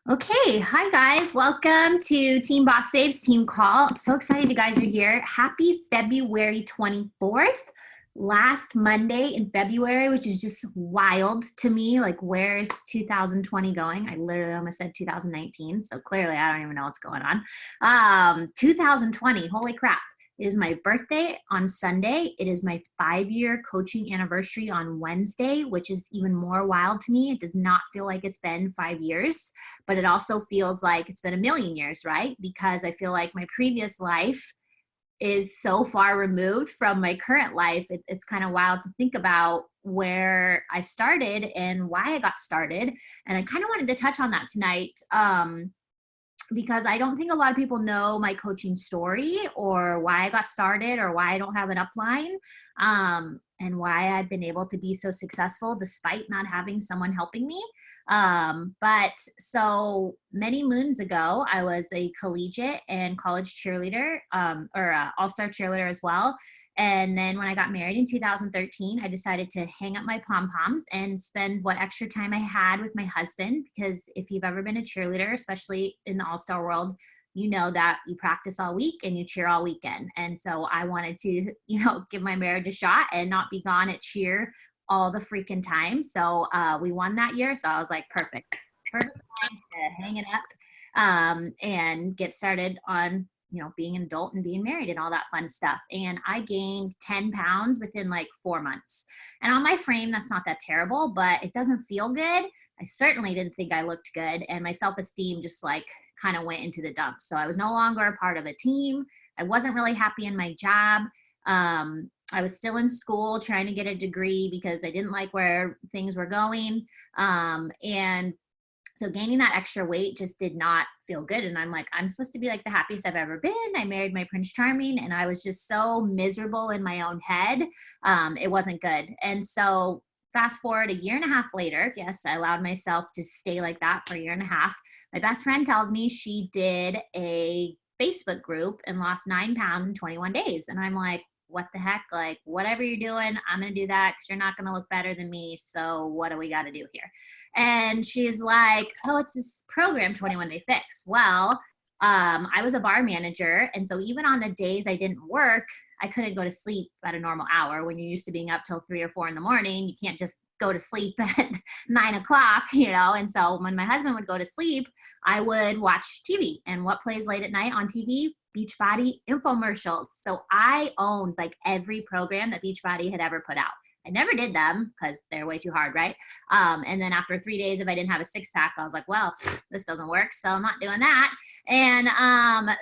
Okay, hi guys. Welcome to Team Boss Babes Team Call. I'm so excited you guys are here. Happy February 24th. Last Monday in February, which is just wild to me. Like, where is 2020 going? I literally almost said 2019. So clearly I don't even know what's going on. 2020, holy crap. It is my birthday on Sunday. It is my 5-year coaching anniversary on Wednesday, which is even more wild to me. It does not feel like it's been 5 years, but it also feels like it's been a million years, right? Because I feel like my previous life is so far removed from my current life. It's kind of wild to think about where I started and why I got started. And I kind of wanted to touch on that tonight. Because I don't think a lot of people know my coaching story or why I got started or why I don't have an upline, and why I've been able to be so successful despite not having someone helping me. But so many moons ago, I was a collegiate and college cheerleader, or all-star cheerleader as well. And then when I got married in 2013, I decided to hang up my pom-poms and spend what extra time I had with my husband. Because if you've ever been a cheerleader, especially in the all-star world, you know that you practice all week and you cheer all weekend. And so I wanted to, give my marriage a shot and not be gone at cheer all the freaking time. So we won that year. So I was like, perfect time to hang it up, and get started on being an adult and being married and all that fun stuff. And I gained 10 pounds within like 4 months. And on my frame, that's not that terrible, but it doesn't feel good. I certainly didn't think I looked good. And my self-esteem just like kind of went into the dumps. So I was no longer a part of a team. I wasn't really happy in my job. I was still in school trying to get a degree because I didn't like where things were going. And so gaining that extra weight just did not feel good. And I'm like, I'm supposed to be like the happiest I've ever been. I married my Prince Charming and I was just so miserable in my own head. It wasn't good. And so fast forward a year and a half later, yes, I allowed myself to stay like that for a year and a half. My best friend tells me she did a Facebook group and lost 9 pounds in 21 days. And I'm like, what the heck? Like, whatever you're doing, I'm going to do that because you're not going to look better than me. So what do we got to do here? And she's like, oh, it's this program, 21 Day Fix. Well, I was a bar manager. And so even on the days I didn't work, I couldn't go to sleep at a normal hour. When you're used to being up till 3 or 4 in the morning, you can't just go to sleep at 9 o'clock, And so when my husband would go to sleep, I would watch TV. And what plays late at night on TV? Beachbody infomercials. So I owned like every program that Beachbody had ever put out. I never did them because they're way too hard, right? And then after 3 days, if I didn't have a 6-pack, I was like, well, this doesn't work, so I'm not doing that. And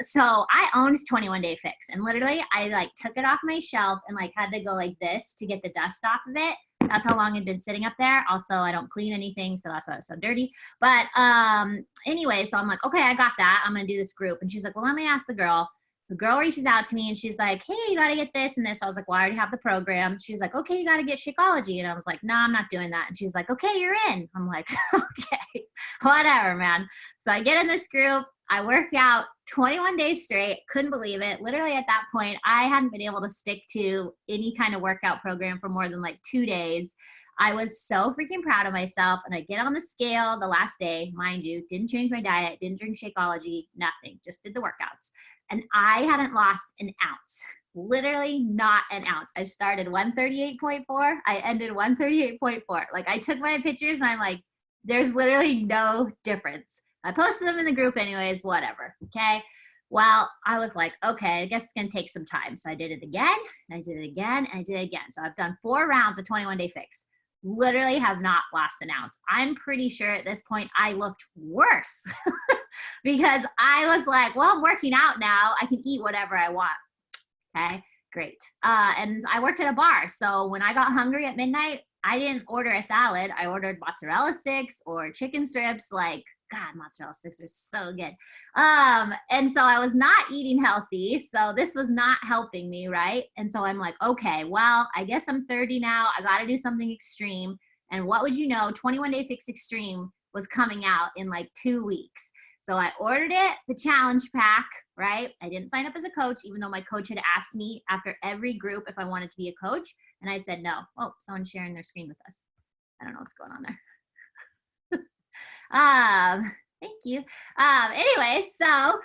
so I owned 21 Day Fix, and literally I like took it off my shelf and like had to go like this to get the dust off of it. That's how long it'd been sitting up there. Also, I don't clean anything, so that's why it's so dirty. But anyway, so I'm like, okay, I got that. I'm gonna do this group. And she's like, well, let me ask the girl. The girl reaches out to me and she's like, hey, you got to get this and this. I was like, well, I already have the program. She's like, okay, you got to get Shakeology. And I was like, no, I'm not doing that. And she's like, okay, you're in. I'm like, okay, whatever, man. So I get in this group. I work out 21 days straight. Couldn't believe it. Literally at that point, I hadn't been able to stick to any kind of workout program for more than like 2 days. I was so freaking proud of myself. And I get on the scale the last day, mind you, didn't change my diet, didn't drink Shakeology, nothing, just did the workouts. And I hadn't lost an ounce, literally not an ounce. I started 138.4. I ended 138.4. Like I took my pictures and I'm like, there's literally no difference. I posted them in the group anyways, whatever. Okay. Well, I was like, okay, I guess it's going to take some time. So I did it again, and I did it again, and I did it again. So I've done 4 rounds of 21 Day Fix. Literally have not lost an ounce. I'm pretty sure at this point I looked worse because I was like, well, I'm working out now. I can eat whatever I want. Okay, great. And I worked at a bar. So when I got hungry at midnight, I didn't order a salad. I ordered mozzarella sticks or chicken strips. Like, God, mozzarella sticks are so good. And so I was not eating healthy. So this was not helping me, right? And so I'm like, okay, well, I guess I'm 30 now. I got to do something extreme. And what would you know, 21 Day Fix Extreme was coming out in like 2 weeks. So I ordered it, the challenge pack, right? I didn't sign up as a coach, even though my coach had asked me after every group if I wanted to be a coach. And I said no. Oh, someone's sharing their screen with us. I don't know what's going on there. Thank you. Anyway, so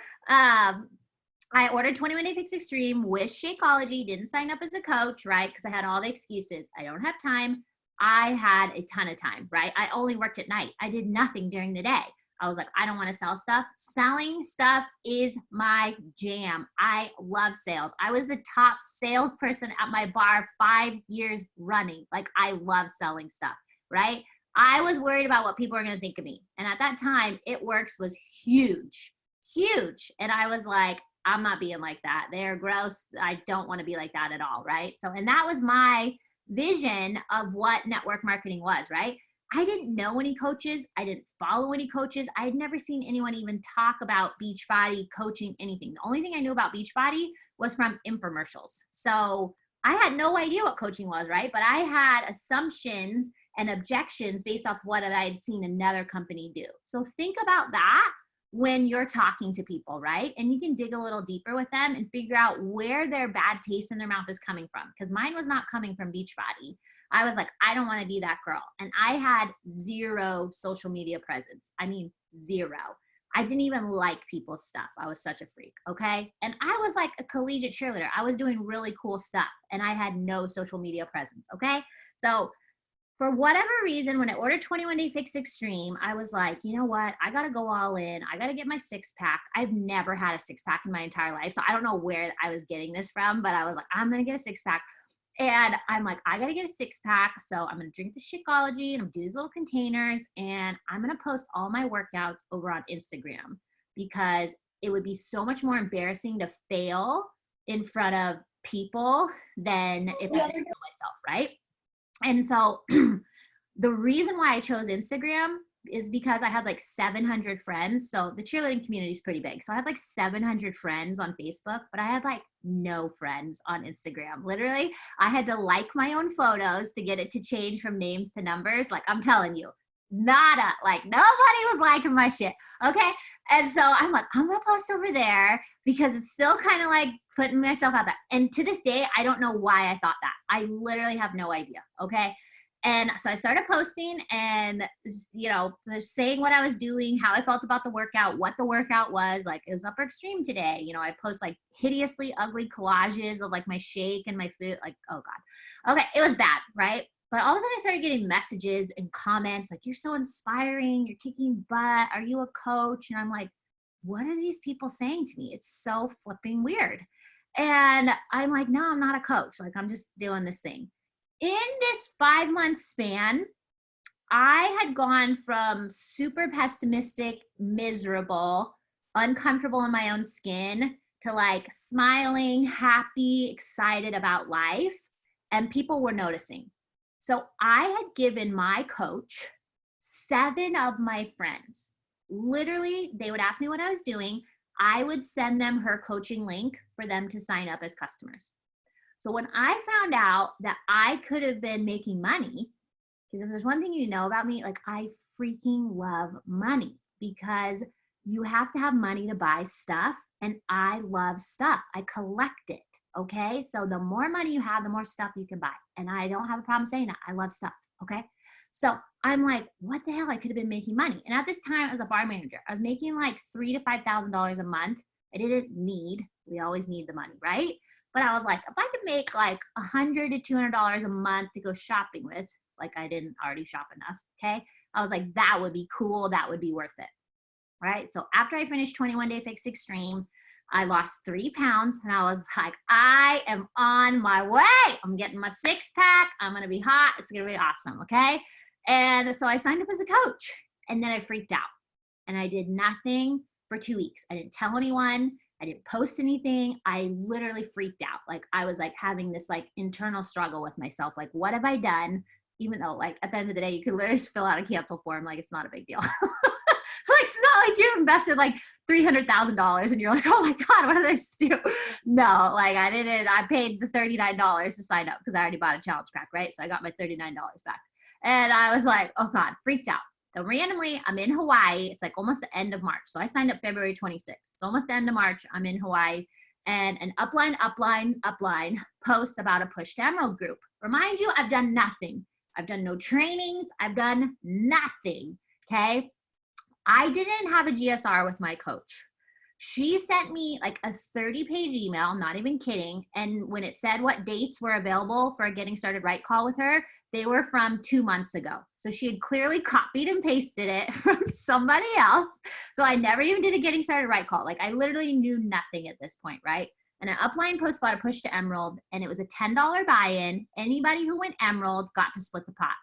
I ordered 21 Day Fix Extreme with Shakeology, didn't sign up as a coach, right? Because I had all the excuses. I don't have time. I had a ton of time, right? I only worked at night. I did nothing during the day. I was like, I don't want to sell stuff. Selling stuff is my jam. I love sales. I was the top salesperson at my bar 5 years running. Like, I love selling stuff, right? I was worried about what people were going to think of me. And at that time, It Works was huge, huge. And I was like, I'm not being like that. They're gross. I don't want to be like that at all, right? So, and that was my vision of what network marketing was, right? I didn't know any coaches. I didn't follow any coaches. I had never seen anyone even talk about Beachbody coaching, anything. The only thing I knew about Beachbody was from infomercials. So I had no idea what coaching was, right? But I had assumptions and objections based off what I had seen another company do. So think about that when you're talking to people, right? And you can dig a little deeper with them and figure out where their bad taste in their mouth is coming from. Because mine was not coming from Beachbody. I was like, I don't want to be that girl. And I had zero social media presence. I mean, zero. I didn't even like people's stuff. I was such a freak, okay? And I was like a collegiate cheerleader. I was doing really cool stuff and I had no social media presence, okay? So for whatever reason, when I ordered 21 Day Fix Extreme, I was like, you know what? I got to go all in. I got to get my six pack. I've never had a six pack in my entire life. So I don't know where I was getting this from, but I was like, I'm going to get a six pack. And I'm like, I got to get a six pack. So I'm going to drink the Shakeology and I'm do these little containers and I'm going to post all my workouts over on Instagram because it would be so much more embarrassing to fail in front of people than if I just fail myself, right? And so the reason why I chose Instagram is because I had like 700 friends. So the cheerleading community is pretty big. So I had like 700 friends on Facebook, but I had like no friends on Instagram. Literally, I had to like my own photos to get it to change from names to numbers. Like, I'm telling you, nada. Like, nobody was liking my shit. Okay. And so I'm like, I'm going to post over there because it's still kind of like putting myself out there. And to this day, I don't know why I thought that. I literally have no idea. Okay. And so I started posting and, you know, just saying what I was doing, how I felt about the workout, what the workout was. Like, it was upper extreme today. You know, I post like hideously ugly collages of like my shake and my food. Like, oh God. Okay. It was bad. Right. But all of a sudden I started getting messages and comments like, you're so inspiring. You're kicking butt. Are you a coach? And I'm like, what are these people saying to me? It's so flipping weird. And I'm like, no, I'm not a coach. Like, I'm just doing this thing. In this 5-month span, I had gone from super pessimistic, miserable, uncomfortable in my own skin to like smiling, happy, excited about life. And people were noticing. So I had given my coach 7 of my friends. Literally, they would ask me what I was doing. I would send them her coaching link for them to sign up as customers. So when I found out that I could have been making money, because if there's one thing you know about me, like, I freaking love money because you have to have money to buy stuff. And I love stuff. I collect it. Okay. So the more money you have, the more stuff you can buy. And I don't have a problem saying that. I love stuff. Okay. So I'm like, what the hell? I could have been making money. And at this time, I was a bar manager. I was making like $3,000 to $5,000 a month. I didn't need, we always need the money, right? But I was like, if I could make like $100 to $200 a month to go shopping with, like I didn't already shop enough, okay? I was like, that would be cool. That would be worth it, right? So after I finished 21 Day Fix Extreme, I lost 3 pounds and I was like, I am on my way. I'm getting my 6-pack. I'm going to be hot. It's going to be awesome, okay? And so I signed up as a coach and then I freaked out and I did nothing for 2 weeks. I didn't tell anyone. I didn't post anything. I literally freaked out. Like, I was like having this like internal struggle with myself. Like, what have I done? Even though like at the end of the day, you could literally just fill out a cancel form. Like, it's not a big deal. Like, it's not like you invested like $300,000 and you're like, oh my God, what did I just do? No, like I didn't. I paid the $39 to sign up because I already bought a challenge pack, right? So I got my $39 back. And I was like, oh God, freaked out. So randomly, I'm in Hawaii. It's like almost the end of March. So I signed up February 26th. It's almost the end of March. I'm in Hawaii. And an upline posts about a Push to Emerald group. Remind you, I've done nothing. I've done no trainings. I've done nothing. Okay. I didn't have a GSR with my coach. She sent me like a 30-page email, not even kidding. And when it said what dates were available for a Getting Started Right call with her, they were from 2 months ago. So she had clearly copied and pasted it from somebody else. So I never even did a Getting Started Right call. Like I literally knew nothing at this point, right? And an upline post got a push to Emerald, and it was a $10 buy-in. Anybody who went Emerald got to split the pot.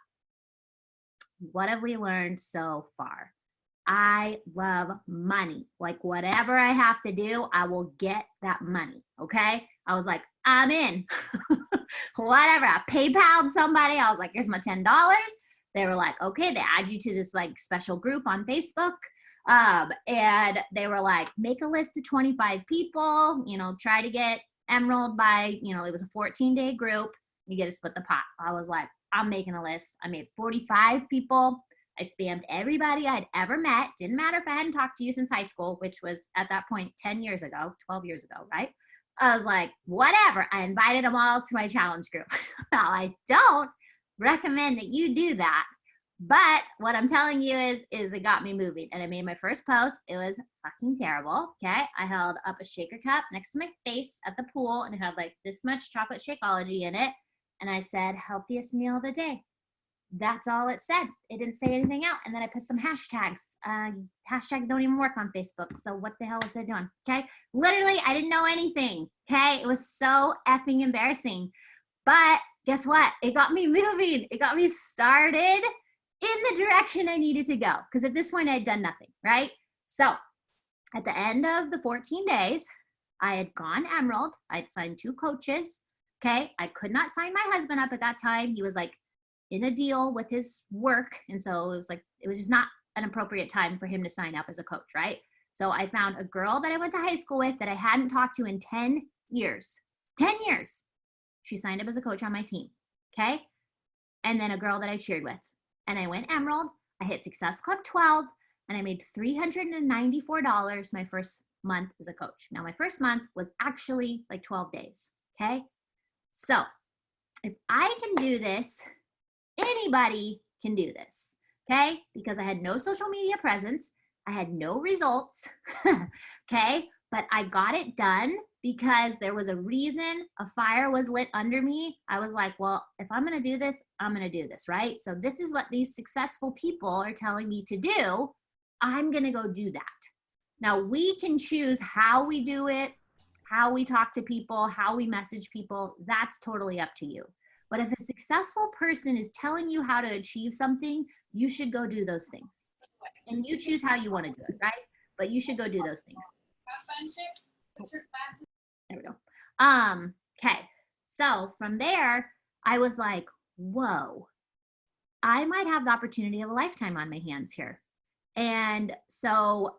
What have we learned so far? I love money. Like whatever I have to do, I will get that money. Okay. I was like, I'm in. Whatever. I PayPal'd somebody. I was like, here's my $10. They were like, okay, they add you to this like special group on Facebook. And they were like, make a list of 25 people, try to get Emerald by, it was a 14-day group. You get to split the pot. I was like, I'm making a list. I made 45 people. I spammed everybody I'd ever met. Didn't matter if I hadn't talked to you since high school, which was at that point 10 years ago, 12 years ago, right? I was like, whatever. I invited them all to my challenge group. Now, I don't recommend that you do that. But what I'm telling you is it got me moving. And I made my first post. It was fucking terrible. Okay. I held up a shaker cup next to my face at the pool, and it had like this much chocolate Shakeology in it. And I said, healthiest meal of the day. That's all it said. It didn't say anything else. And then I put some hashtags. Hashtags don't even work on Facebook. So what the hell was I doing? Okay. Literally, I didn't know anything. Okay. It was so effing embarrassing. But guess what? It got me moving. It got me started in the direction I needed to go. Because at this point, I had done nothing. Right. So at the end of the 14 days, I had gone Emerald. I'd signed 2 coaches. Okay. I could not sign my husband up at that time. He was like in a deal with his work. And so it was just not an appropriate time for him to sign up as a coach, right? So I found a girl that I went to high school with that I hadn't talked to in 10 years. 10 years. She signed up as a coach on my team. Okay. And then a girl that I cheered with. And I went Emerald. I hit Success Club 12, and I made $394 my first month as a coach. Now, my first month was actually like 12 days. Okay. So if I can do this, anybody can do this, okay? Because I had no social media presence. I had no results, okay? But I got it done because there was a reason. A fire was lit under me. I was like, well, if I'm going to do this, I'm going to do this, right? So this is what these successful people are telling me to do. I'm going to go do that. Now, we can choose how we do it, how we talk to people, how we message people. That's totally up to you. But if a successful person is telling you how to achieve something, you should go do those things. And you choose how you want to do it, right? But you should go do those things. There we go. Okay. So from there, I was like, whoa, I might have the opportunity of a lifetime on my hands here. And so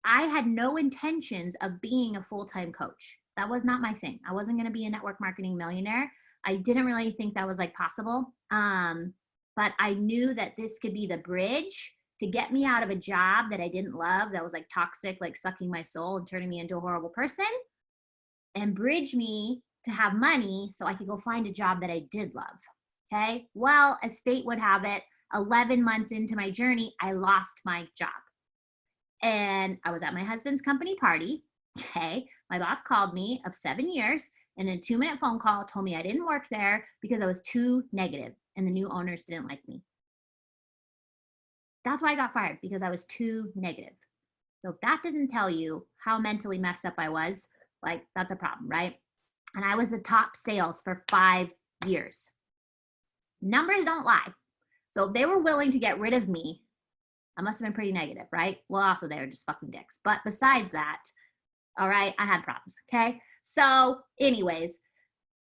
I had no intentions of being a full-time coach. That was not my thing. I wasn't going to be a network marketing millionaire. I didn't really think that was like possible. But I knew that this could be the bridge to get me out of a job that I didn't love, that was like toxic, like sucking my soul and turning me into a horrible person, and bridge me to have money so I could go find a job that I did love. Okay. Well, as fate would have it, 11 months into my journey, I lost my job. And I was at my husband's company party. Okay. My boss called me of 7 years, and in a 2-minute phone call told me I didn't work there because I was too negative and the new owners didn't like me. That's why I got fired, because I was too negative. So if that doesn't tell you how mentally messed up I was, like that's a problem, right? And I was the top sales for 5 years. Numbers don't lie. So if they were willing to get rid of me, I must have been pretty negative, right? Well, also they were just fucking dicks. But besides that, all right, I had problems, okay? So anyways,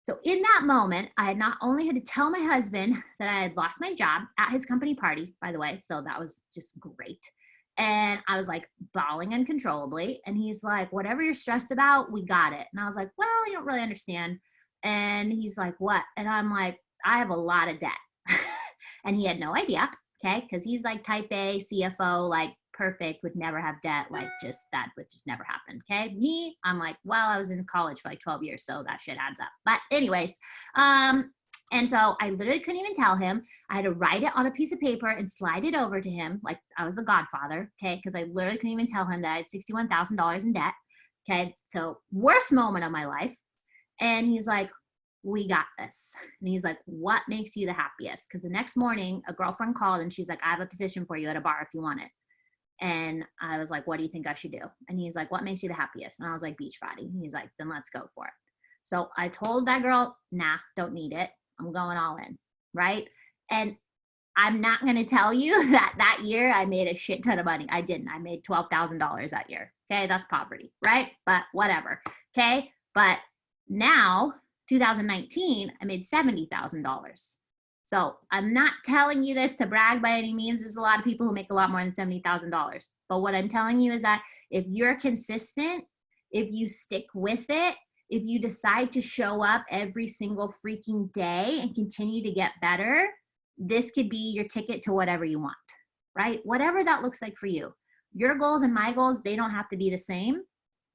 so in that moment, I had not only had to tell my husband that I had lost my job at his company party, by the way, so that was just great. And I was like bawling uncontrollably. And he's like, whatever you're stressed about, we got it. And I was like, well, you don't really understand. And he's like, what? And I'm like, I have a lot of debt. And he had no idea, okay? Because he's like type A, CFO, like perfect, would never have debt, like just that would just never happen, okay? Me, I'm like, well, I was in college for like 12 years, so that shit adds up. But anyways, And so I literally couldn't even tell him. I had to write it on a piece of paper and slide it over to him like I was the godfather, okay? Because I literally couldn't even tell him that I had $61,000 in debt, okay? So worst moment of my life. And he's like, we got this. And he's like, what makes you the happiest? Because the next morning, a girlfriend called and she's like, I have a position for you at a bar if you want it. And I was like, what do you think I should do? And he's like, what makes you the happiest? And I was like, Beachbody. And he's like, then let's go for it. So I told that girl, nah, don't need it. I'm going all in, right? And I'm not going to tell you that year I made a shit ton of money. I didn't. I made $12,000 that year. Okay, that's poverty, right? But whatever. Okay, but now 2019, I made $70,000. So I'm not telling you this to brag by any means. There's a lot of people who make a lot more than $70,000. But what I'm telling you is that if you're consistent, if you stick with it, if you decide to show up every single freaking day and continue to get better, this could be your ticket to whatever you want, right? Whatever that looks like for you. Your goals and my goals, they don't have to be the same,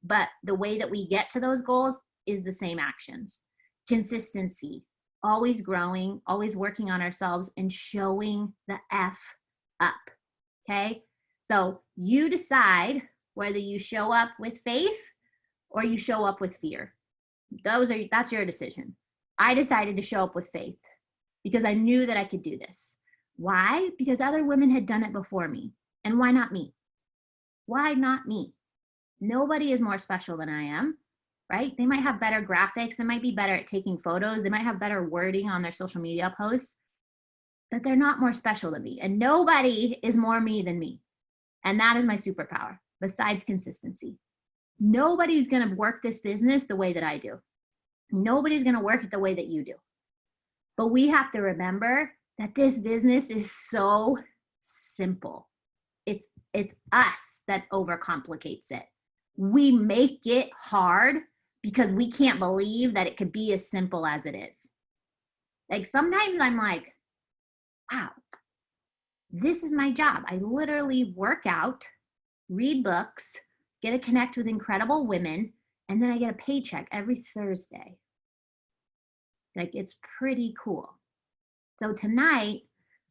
but the way that we get to those goals is the same actions. Consistency, always growing, always working on ourselves and showing the F up, okay? So you decide whether you show up with faith or you show up with fear. That's your decision. I decided to show up with faith because I knew that I could do this. Why? Because other women had done it before me. And why not me? Why not me? Nobody is more special than I am, right? They might have better graphics. They might be better at taking photos. They might have better wording on their social media posts, but they're not more special than me. And nobody is more me than me. And that is my superpower, besides consistency. Nobody's going to work this business the way that I do. Nobody's going to work it the way that you do. But we have to remember that this business is so simple. It's us that overcomplicates it. We make it hard because we can't believe that it could be as simple as it is. Like sometimes I'm like, wow, this is my job. I literally work out, read books, get to connect with incredible women, and then I get a paycheck every Thursday. Like it's pretty cool. So tonight,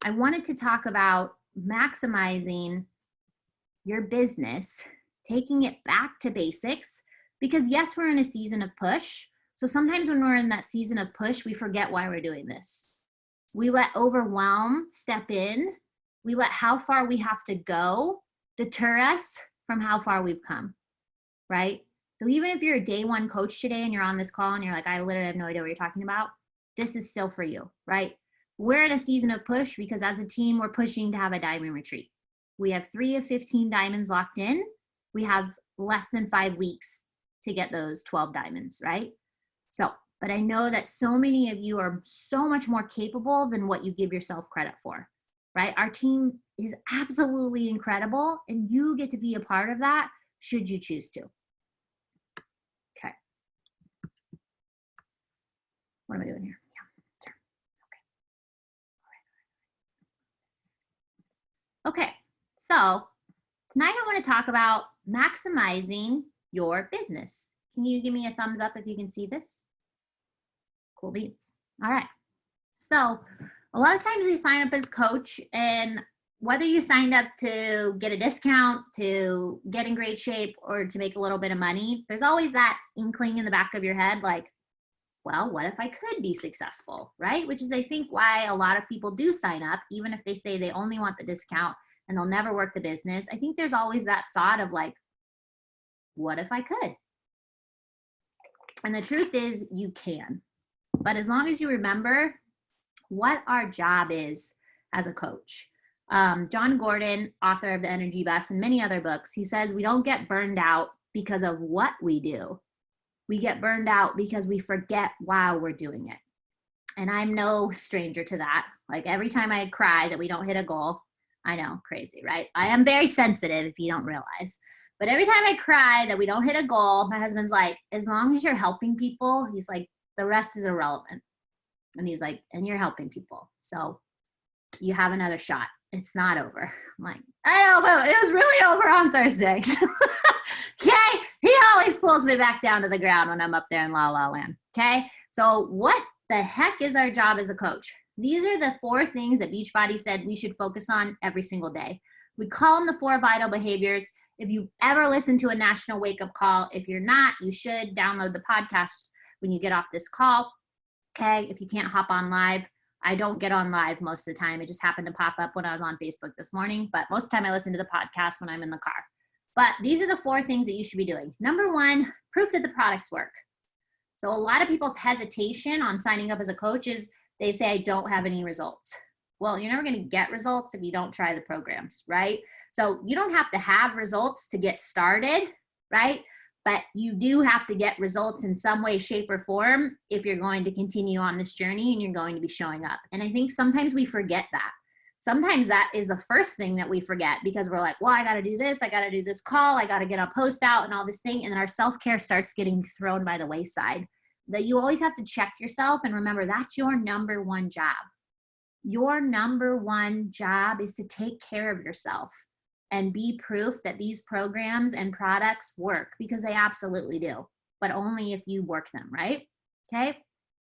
I wanted to talk about maximizing your business, taking it back to basics, because yes, we're in a season of push. So sometimes when we're in that season of push, we forget why we're doing this. We let overwhelm step in. We let how far we have to go deter us from how far we've come, right? So even if you're a day one coach today and you're on this call and you're like, I literally have no idea what you're talking about, this is still for you, right? We're in a season of push because as a team, we're pushing to have a diamond retreat. We have 3 of 15 diamonds locked in. We have less than 5 weeks to get those 12 diamonds, right? So, but I know that so many of you are so much more capable than what you give yourself credit for, right? Our team is absolutely incredible and you get to be a part of that should you choose to. Okay. What am I doing here? Yeah, there. Okay. Okay. So tonight I want to talk about maximizing your business. Can you give me a thumbs up if you can see this? Cool beans. All right. So a lot of times we sign up as coach, and whether you signed up to get a discount, to get in great shape, or to make a little bit of money, there's always that inkling in the back of your head like, well, what if I could be successful, right? Which is, I think, why a lot of people do sign up, even if they say they only want the discount and they'll never work the business. I think there's always that thought of like, what if I could? And the truth is you can. But as long as you remember what our job is as a coach. John Gordon, author of The Energy Bus and many other books, he says we don't get burned out because of what we do. We get burned out because we forget why we're doing it. And I'm no stranger to that. Like every time I cry that we don't hit a goal, I know, crazy, right? I am very sensitive if you don't realize. But every time I cry that we don't hit a goal, my husband's like, as long as you're helping people, he's like, the rest is irrelevant. And he's like, and you're helping people. So you have another shot. It's not over. I'm like, I know, but it was really over on Thursday. Okay. He always pulls me back down to the ground when I'm up there in La La Land. Okay. So what the heck is our job as a coach? These are the 4 things that Beachbody said we should focus on every single day. We call them the 4 vital behaviors. If you ever listen to a national wake-up call, if you're not, you should download the podcast when you get off this call. Okay, if you can't hop on live, I don't get on live most of the time. It just happened to pop up when I was on Facebook this morning, but most of the time I listen to the podcast when I'm in the car. But these are the 4 things that you should be doing. Number 1, proof that the products work. So a lot of people's hesitation on signing up as a coach is they say, I don't have any results. Well, you're never going to get results if you don't try the programs, right? So you don't have to have results to get started, right? But you do have to get results in some way, shape, or form if you're going to continue on this journey and you're going to be showing up. And I think sometimes we forget that. Sometimes that is the first thing that we forget because we're like, well, I got to do this. I got to do this call. I got to get a post out and all this thing. And then our self-care starts getting thrown by the wayside. That you always have to check yourself and remember that's your number 1 job. Your number 1 job is to take care of yourself and be proof that these programs and products work because they absolutely do, but only if you work them, right? Okay.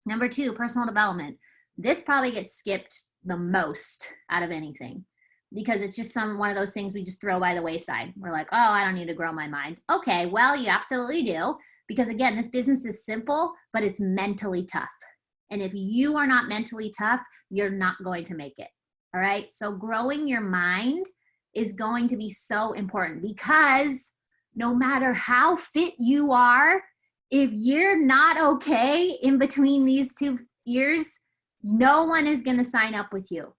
Number 2, personal development. This probably gets skipped the most out of anything because it's just one of those things we just throw by the wayside. We're like, oh, I don't need to grow my mind. Okay, well, you absolutely do. Because again, this business is simple, but it's mentally tough. And if you are not mentally tough, you're not going to make it. All right. So growing your mind is going to be so important because no matter how fit you are, if you're not okay in between these 2 years, no one is going to sign up with you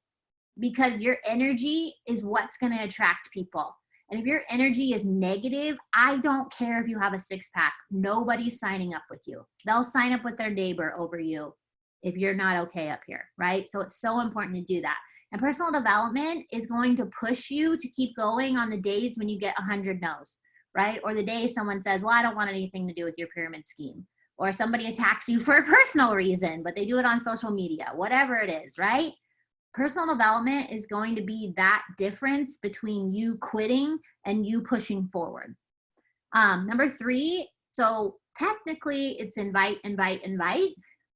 because your energy is what's going to attract people. And if your energy is negative, I don't care if you have a 6-pack. Nobody's signing up with you. They'll sign up with their neighbor over you if you're not okay up here, right? So it's so important to do that. And personal development is going to push you to keep going on the days when you get 100 no's, right? Or the day someone says, well, I don't want anything to do with your pyramid scheme. Or somebody attacks you for a personal reason, but they do it on social media, whatever it is, right? Personal development is going to be that difference between you quitting and you pushing forward. Number 3, so technically it's invite,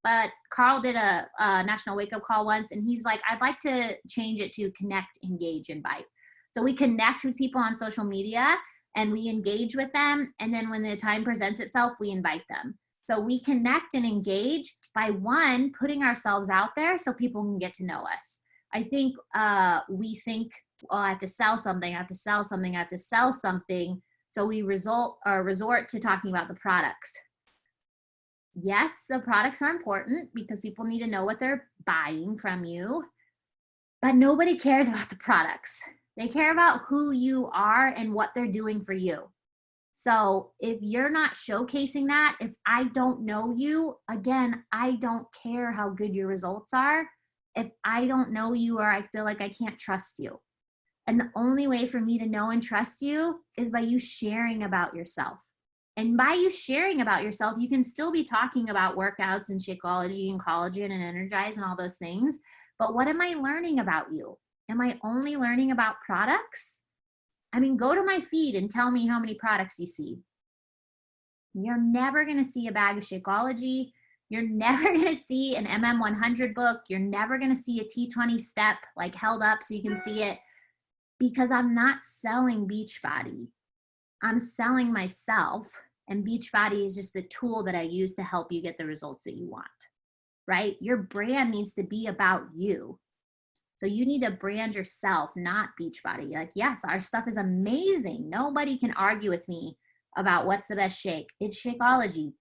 but Carl did a national wake-up call once and he's like, I'd like to change it to connect, engage, invite. So we connect with people on social media and we engage with them. And then when the time presents itself, we invite them. So we connect and engage by 1, putting ourselves out there so people can get to know us. I think we think, oh, I have to sell something, I have to sell something, I have to sell something. So we resort to talking about the products. Yes, the products are important because people need to know what they're buying from you, but nobody cares about the products. They care about who you are and what they're doing for you. So if you're not showcasing that, if I don't know you, again, I don't care how good your results are. If I don't know you or I feel like I can't trust you. And the only way for me to know and trust you is by you sharing about yourself. And by you sharing about yourself, you can still be talking about workouts and Shakeology and collagen and Energize and all those things. But what am I learning about you? Am I only learning about products? I mean, go to my feed and tell me how many products you see. You're never going to see a bag of Shakeology. You're never going to see an MM100 book. You're never going to see a T20 step like held up so you can see it because I'm not selling Beachbody. I'm selling myself, and Beachbody is just the tool that I use to help you get the results that you want, right? Your brand needs to be about you. So you need to brand yourself, not Beachbody. Like, yes, our stuff is amazing. Nobody can argue with me about what's the best shake. It's Shakeology,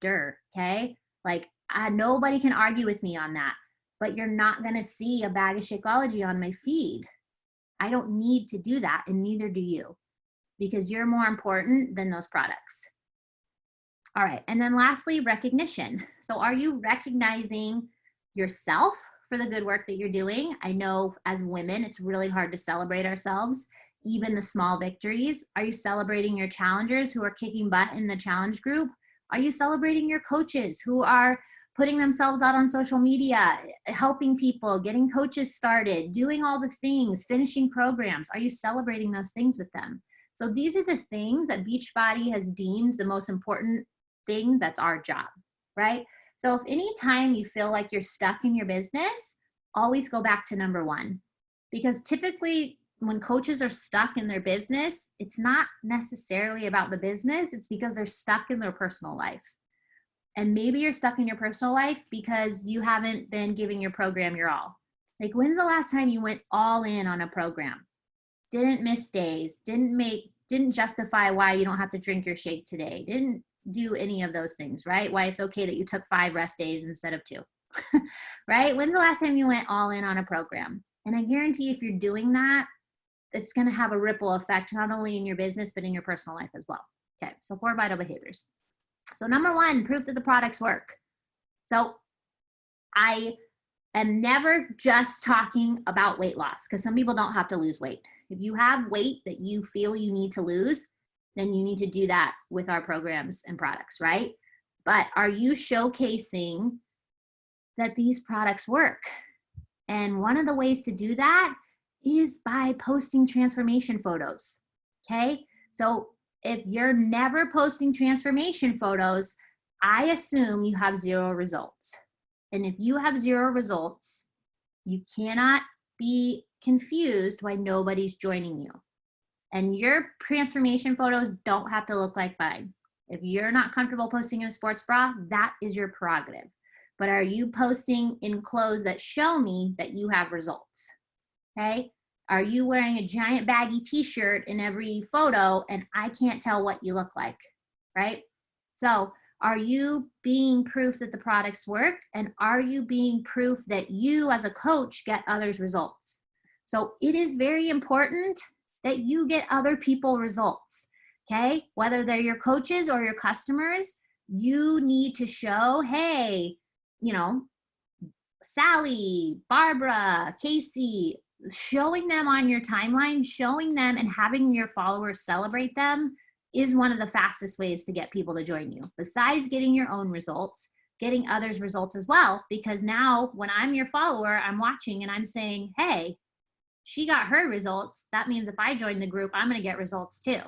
okay? Like, nobody can argue with me on that. But you're not going to see a bag of Shakeology on my feed. I don't need to do that, and neither do you, because you're more important than those products. All right, and then lastly, recognition. So are you recognizing yourself for the good work that you're doing? I know as women, it's really hard to celebrate ourselves, even the small victories. Are you celebrating your challengers who are kicking butt in the challenge group? Are you celebrating your coaches who are putting themselves out on social media, helping people, getting coaches started, doing all the things, finishing programs? Are you celebrating those things with them? So these are the things that Beachbody has deemed the most important thing that's our job, right? So if any time you feel like you're stuck in your business, always go back to number one. Because typically when coaches are stuck in their business, it's not necessarily about the business, it's because they're stuck in their personal life. And maybe you're stuck in your personal life because you haven't been giving your program your all. Like, when's the last time you went all in on a program? Didn't miss days, didn't justify why you don't have to drink your shake today, didn't do any of those things, right? Why it's okay that you took 5 rest days instead of 2, right? When's the last time you went all in on a program? And I guarantee if you're doing that, it's going to have a ripple effect, not only in your business, but in your personal life as well. Okay, so 4 vital behaviors. So number 1, proof that the products work. So I am never just talking about weight loss, because some people don't have to lose weight. If you have weight that you feel you need to lose, then you need to do that with our programs and products, right? But are you showcasing that these products work? And one of the ways to do that is by posting transformation photos, okay? So if you're never posting transformation photos, I assume you have 0 results. And if you have 0 results, you cannot be confused why nobody's joining you. And your transformation photos don't have to look like mine. If you're not comfortable posting in a sports bra, that is your prerogative. But are you posting in clothes that show me that you have results? Okay? Are you wearing a giant baggy t-shirt in every photo and I can't tell what you look like, right? So are you being proof that the products work? And are you being proof that you as a coach get others results? So it is very important that you get other people results, okay? Whether they're your coaches or your customers, you need to show, hey, Sally, Barbara, Casey, showing them on your timeline, showing them and having your followers celebrate them is one of the fastest ways to get people to join you. Besides getting your own results, getting others results as well, because now when I'm your follower, I'm watching and I'm saying, hey, she got her results. That means if I join the group, I'm going to get results too,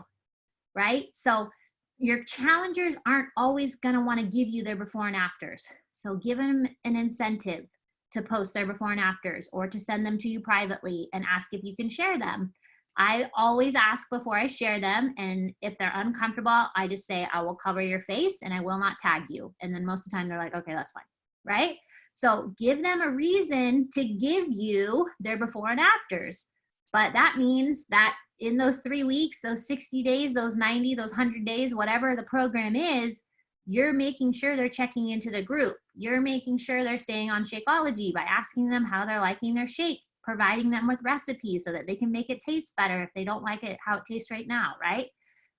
right? So your challengers aren't always going to want to give you their before and afters. So give them an incentive to post their before and afters, or to send them to you privately and ask if you can share them. I always ask before I share them, and if they're uncomfortable, I just say, I will cover your face and I will not tag you. And then most of the time they're like, okay, that's fine, right? So give them a reason to give you their before and afters. But that means that in those 3 weeks, those 60 days, those 90, those 100 days, whatever the program is, you're making sure they're checking into the group. You're making sure they're staying on Shakeology by asking them how they're liking their shake, providing them with recipes so that they can make it taste better if they don't like it how it tastes right now, right?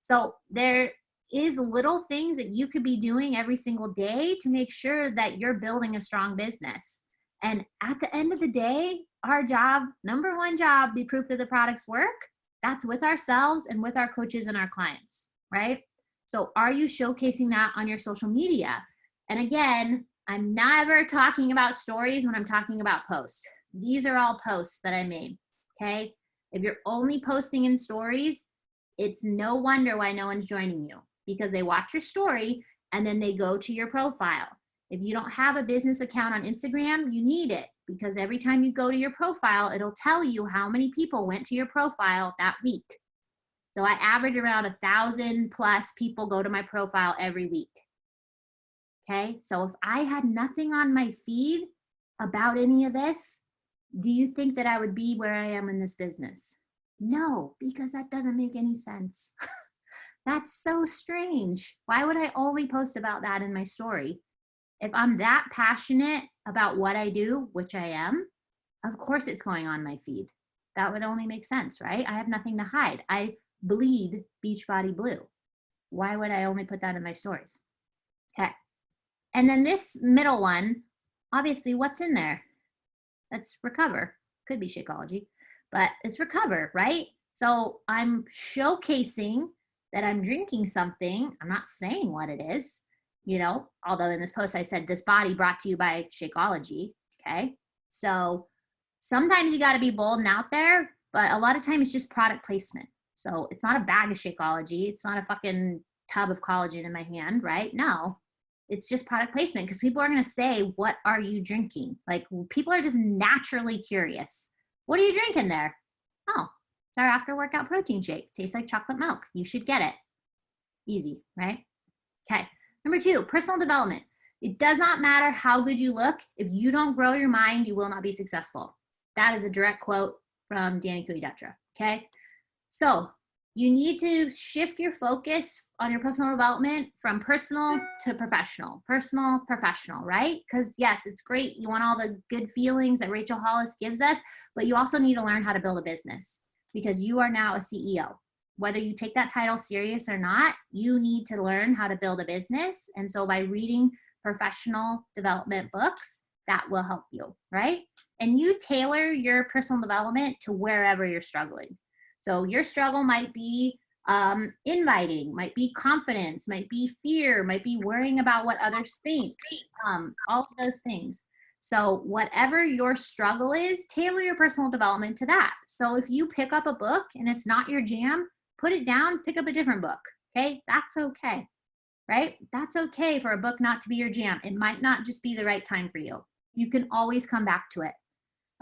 So there is little things that you could be doing every single day to make sure that you're building a strong business. And at the end of the day, our job, number 1 job, be proof that the products work. That's with ourselves and with our coaches and our clients, right? So are you showcasing that on your social media? And again, I'm never talking about stories when I'm talking about posts. These are all posts that I made, okay? If you're only posting in stories, it's no wonder why no one's joining you, because they watch your story and then they go to your profile. If you don't have a business account on Instagram, you need it, because every time you go to your profile, it'll tell you how many people went to your profile that week. So I average around 1,000 plus people go to my profile every week. Okay, so if I had nothing on my feed about any of this, do you think that I would be where I am in this business? No, because that doesn't make any sense. That's so strange. Why would I only post about that in my story? If I'm that passionate about what I do, which I am, of course it's going on my feed. That would only make sense, right? I have nothing to hide. I bleed Beachbody Blue. Why would I only put that in my stories? Okay. And then this middle one, obviously what's in there? That's recover. Could be Shakeology, but it's recover, right? So I'm showcasing that I'm drinking something. I'm not saying what it is, although in this post I said this body brought to you by Shakeology, okay? So sometimes you got to be bold and out there, but a lot of times it's just product placement. So it's not a bag of Shakeology. It's not a fucking tub of collagen in my hand, right? No, It's just product placement because people are going to say, what are you drinking? Like people are just naturally curious. What are you drinking there? Oh, it's our after workout protein shake. Tastes like chocolate milk. You should get it. Easy, right? Okay. Number 2, personal development. It does not matter how good you look. If you don't grow your mind, you will not be successful. That is a direct quote from Danny Kuidetra. Okay. So you need to shift your focus on your personal development from personal to professional, right? Because yes, it's great. You want all the good feelings that Rachel Hollis gives us, but you also need to learn how to build a business because you are now a CEO. Whether you take that title serious or not, you need to learn how to build a business. And so by reading professional development books, that will help you, right? And you tailor your personal development to wherever you're struggling. So your struggle might be inviting, might be confidence, might be fear, might be worrying about what others think, all of those things. So whatever your struggle is, tailor your personal development to that. So if you pick up a book and it's not your jam, put it down, pick up a different book, okay? That's okay, right? That's okay for a book not to be your jam. It might not just be the right time for you. You can always come back to it,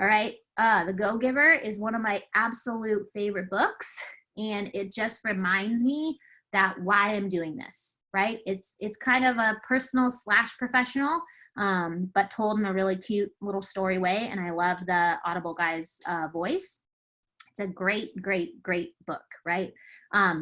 all right? The Go-Giver is one of my absolute favorite books, and it just reminds me that why I'm doing this, right? It's kind of a personal / professional, but told in a really cute little story way, and I love the Audible guy's voice. It's a great book, right?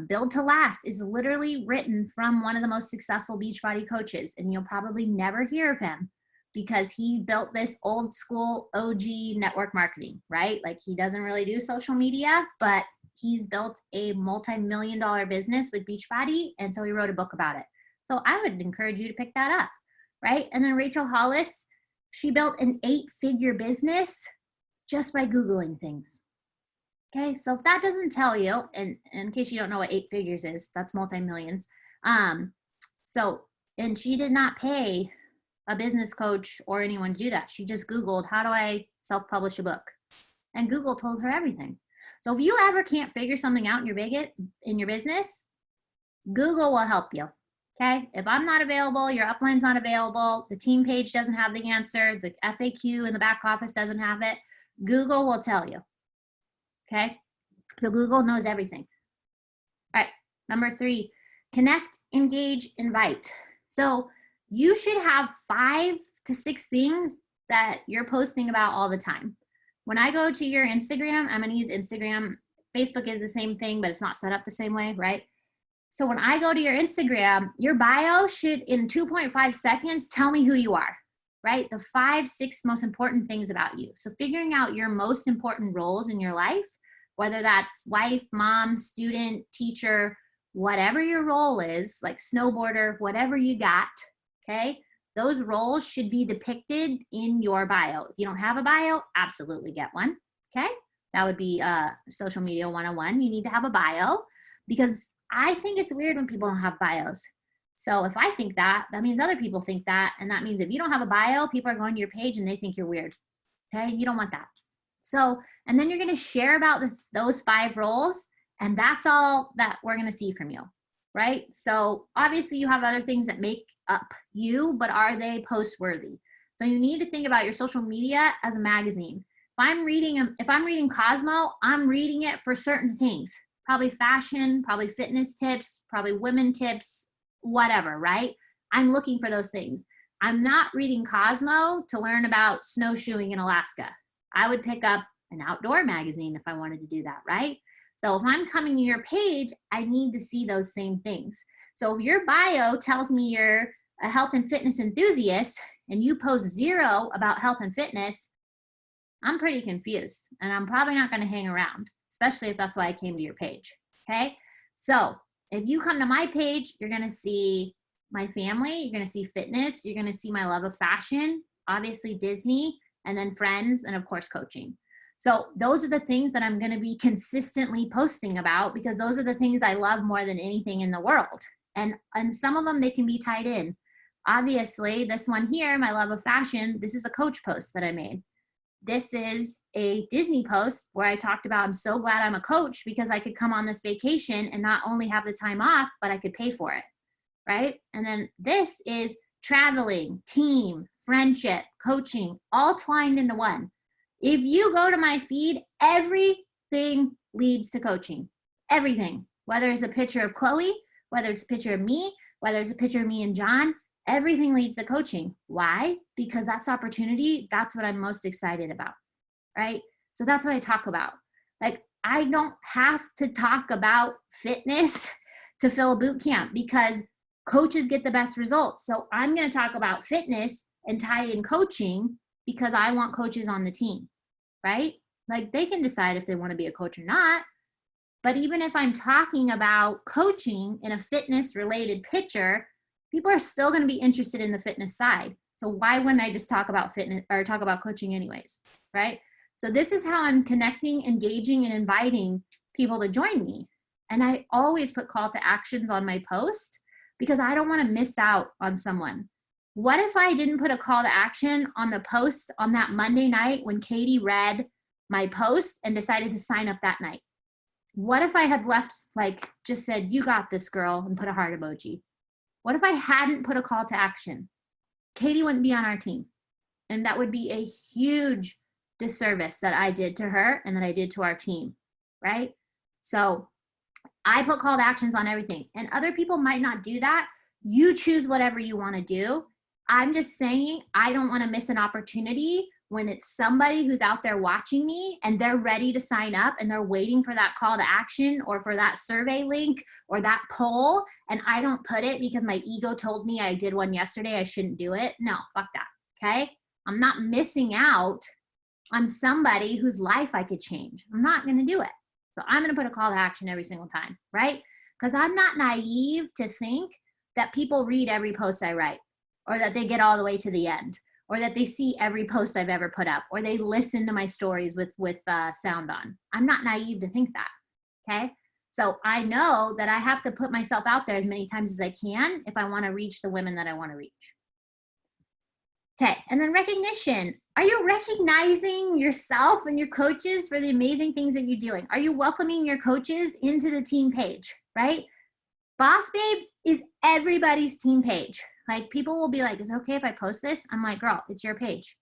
Build to Last is literally written from one of the most successful Beachbody coaches, and you'll probably never hear of him because he built this old school OG network marketing, right? Like he doesn't really do social media, but he's built a multi-million-dollar business with Beachbody, and so he wrote a book about it. So I would encourage you to pick that up, right? And then Rachel Hollis, she built an 8-figure business just by Googling things. Okay, so if that doesn't tell you, and in case you don't know what 8 figures is, that's multi-millions. And she did not pay a business coach or anyone to do that. She just Googled, how do I self-publish a book? And Google told her everything. So if you ever can't figure something out in your business, Google will help you. Okay, if I'm not available, your upline's not available, the team page doesn't have the answer, the FAQ in the back office doesn't have it, Google will tell you. Okay, so Google knows everything. All right, number 3, connect, engage, invite. So you should have 5 to 6 things that you're posting about all the time. When I go to your Instagram, I'm going to use Instagram. Facebook is the same thing, but it's not set up the same way, right? So when I go to your Instagram, your bio should, in 2.5 seconds, tell me who you are, right? The 5, 6 most important things about you. So figuring out your most important roles in your life, whether that's wife, mom, student, teacher, whatever your role is, like snowboarder, whatever you got, okay? Those roles should be depicted in your bio. If you don't have a bio, absolutely get one, okay? That would be social media 101. You need to have a bio because I think it's weird when people don't have bios. So if I think that, that means other people think that. And that means if you don't have a bio, people are going to your page and they think you're weird, okay? You don't want that. So, and then you're going to share about those 5 roles, and that's all that we're going to see from you, right? So obviously you have other things that make up you, but are they post worthy? So you need to think about your social media as a magazine. If I'm reading Cosmo, I'm reading it for certain things, probably fashion, probably fitness tips, probably women tips, whatever, right? I'm looking for those things. I'm not reading Cosmo to learn about snowshoeing in Alaska. I would pick up an outdoor magazine if I wanted to do that, right? So if I'm coming to your page, I need to see those same things. So if your bio tells me you're a health and fitness enthusiast and you post 0 about health and fitness, I'm pretty confused and I'm probably not going to hang around, especially if that's why I came to your page, okay? So if you come to my page, you're going to see my family, you're going to see fitness, you're going to see my love of fashion, obviously Disney, and then friends, and of course coaching. So those are the things that I'm going to be consistently posting about because those are the things I love more than anything in the world. And some of them, they can be tied in. Obviously, this one here, my love of fashion, this is a coach post that I made. This is a Disney post where I talked about I'm so glad I'm a coach because I could come on this vacation and not only have the time off, but I could pay for it, right? And then this is traveling, team, friendship, coaching, all twined into one. If you go to my feed, everything leads to coaching. Everything. Whether it's a picture of Chloe, whether it's a picture of me, whether it's a picture of me and John, everything leads to coaching. Why? Because that's opportunity. That's what I'm most excited about, right? So that's what I talk about. Like, I don't have to talk about fitness to fill a boot camp because coaches get the best results. So I'm going to talk about fitness and tie in coaching because I want coaches on the team, right? Like, they can decide if they want to be a coach or not. But even if I'm talking about coaching in a fitness related picture, people are still going to be interested in the fitness side. So why wouldn't I just talk about fitness or talk about coaching anyways, right? So this is how I'm connecting, engaging, and inviting people to join me. And I always put call to actions on my post because I don't want to miss out on someone. What if I didn't put a call to action on the post on that Monday night when Katie read my post and decided to sign up that night? What if I had left, like, just said, you got this, girl, and put a heart emoji? What if I hadn't put a call to action? Katie wouldn't be on our team. And that would be a huge disservice that I did to her and that I did to our team, right? So I put call to actions on everything. And other people might not do that. You choose whatever you want to do. I'm just saying I don't want to miss an opportunity when it's somebody who's out there watching me and they're ready to sign up and they're waiting for that call to action or for that survey link or that poll, and I don't put it because my ego told me I did one yesterday, I shouldn't do it. No, fuck that, okay? I'm not missing out on somebody whose life I could change. I'm not going to do it. So I'm going to put a call to action every single time, right? Because I'm not naive to think that people read every post I write or that they get all the way to the end, or that they see every post I've ever put up, or they listen to my stories with sound on. I'm not naive to think that, okay? So I know that I have to put myself out there as many times as I can if I want to reach the women that I want to reach. Okay, and then recognition. Are you recognizing yourself and your coaches for the amazing things that you're doing? Are you welcoming your coaches into the team page, right? Boss Babes is everybody's team page. Like, people will be like, is it okay if I post this? I'm like, girl, it's your page.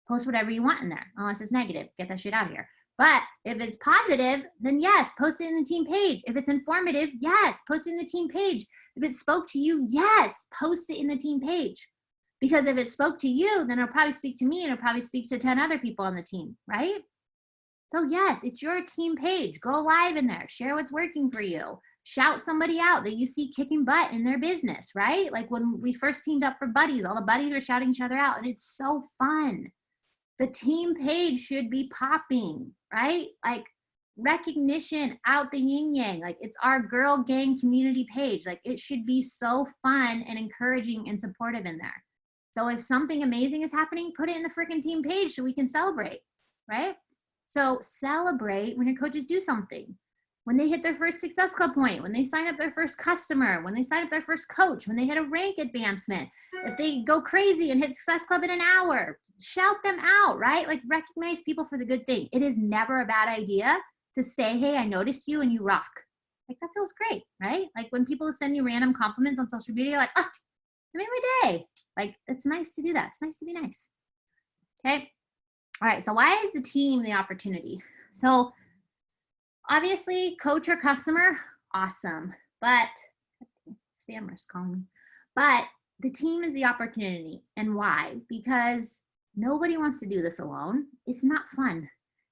Post whatever you want in there, unless it's negative. Get that shit out of here. But if it's positive, then yes, post it in the team page. If it's informative, yes, post it in the team page. If it spoke to you, yes, post it in the team page. Because if it spoke to you, then it'll probably speak to me and it'll probably speak to 10 other people on the team, right? So yes, it's your team page. Go live in there. Share what's working for you. Shout somebody out that you see kicking butt in their business, right? Like when we first teamed up for buddies, all the buddies are shouting each other out and it's so fun. The team page should be popping, right? Like, recognition out the yin yang. Like, it's our girl gang community page. Like, it should be so fun and encouraging and supportive in there. So if something amazing is happening, put it in the freaking team page so we can celebrate, right? So celebrate when your coaches do something. When they hit their first Success Club point, when they sign up their first customer, when they sign up their first coach, when they hit a rank advancement, if they go crazy and hit Success Club in an hour, shout them out, right? Like, recognize people for the good thing. It is never a bad idea to say, hey, I noticed you and you rock. Like, that feels great, right? Like when people send you random compliments on social media, like, oh, it made my day. Like, it's nice to do that. It's nice to be nice. Okay. All right. So why is the team the opportunity? So obviously, coach or customer, awesome. But spammers calling me. But the team is the opportunity. And why? Because nobody wants to do this alone. It's not fun.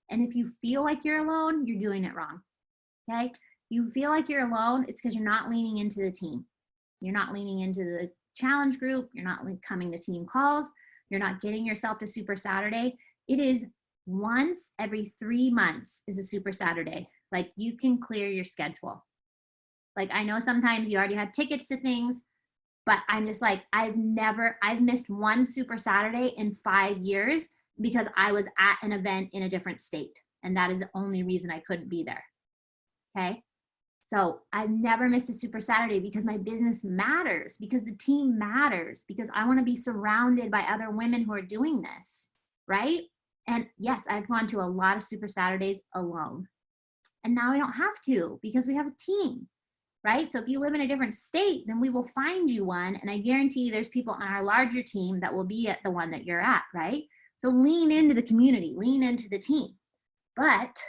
And if you feel like you're alone, you're doing it wrong. Okay? You feel like you're alone, it's because you're not leaning into the team. You're not leaning into the challenge group. You're not coming to team calls. You're not getting yourself to Super Saturday. It is once every 3 months is a Super Saturday. Like, you can clear your schedule. Like, I know sometimes you already have tickets to things, but I'm just like, I've missed one Super Saturday in 5 years because I was at an event in a different state. And that is the only reason I couldn't be there. Okay. So I've never missed a Super Saturday because my business matters, because the team matters, because I want to be surrounded by other women who are doing this. Right. And yes, I've gone to a lot of Super Saturdays alone. And now I don't have to because we have a team, right? So if you live in a different state, then we will find you one. And I guarantee there's people on our larger team that will be at the one that you're at, right? So lean into the community, lean into the team. But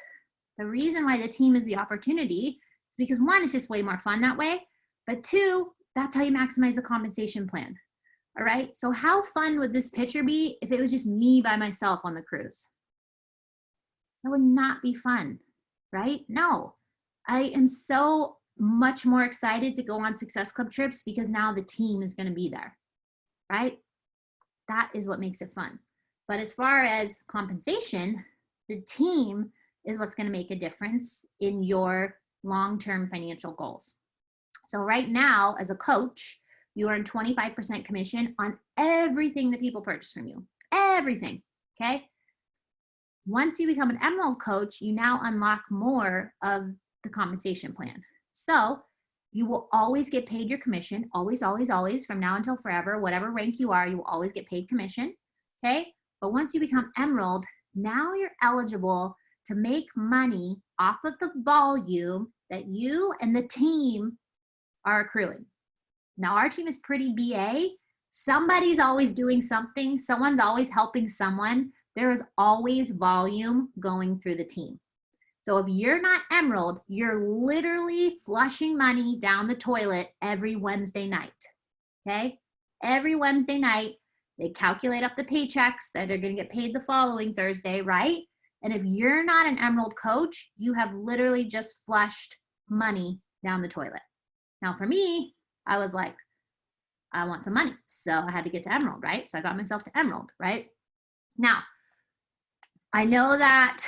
the reason why the team is the opportunity is because one, it's just way more fun that way. But two, that's how you maximize the compensation plan. All right. So how fun would this picture be if it was just me by myself on the cruise? That would not be fun, right? No, I am so much more excited to go on Success Club trips because now the team is going to be there, right? That is what makes it fun. But as far as compensation, the team is what's going to make a difference in your long-term financial goals. So right now, as a coach, you earn 25% commission on everything that people purchase from you. Everything, okay? Once you become an Emerald coach, you now unlock more of the compensation plan. So you will always get paid your commission, always, always, always, from now until forever. Whatever rank you are, you will always get paid commission, okay? But once you become Emerald, now you're eligible to make money off of the volume that you and the team are accruing. Now, our team is pretty BA. Somebody's always doing something. Someone's always helping someone. There is always volume going through the team. So if you're not Emerald, you're literally flushing money down the toilet every Wednesday night, okay? Every Wednesday night, they calculate up the paychecks that are going to get paid the following Thursday, right? And if you're not an Emerald coach, you have literally just flushed money down the toilet. Now for me, I was like, I want some money. So I had to get to Emerald, right? So I got myself to Emerald, right? Now, I know that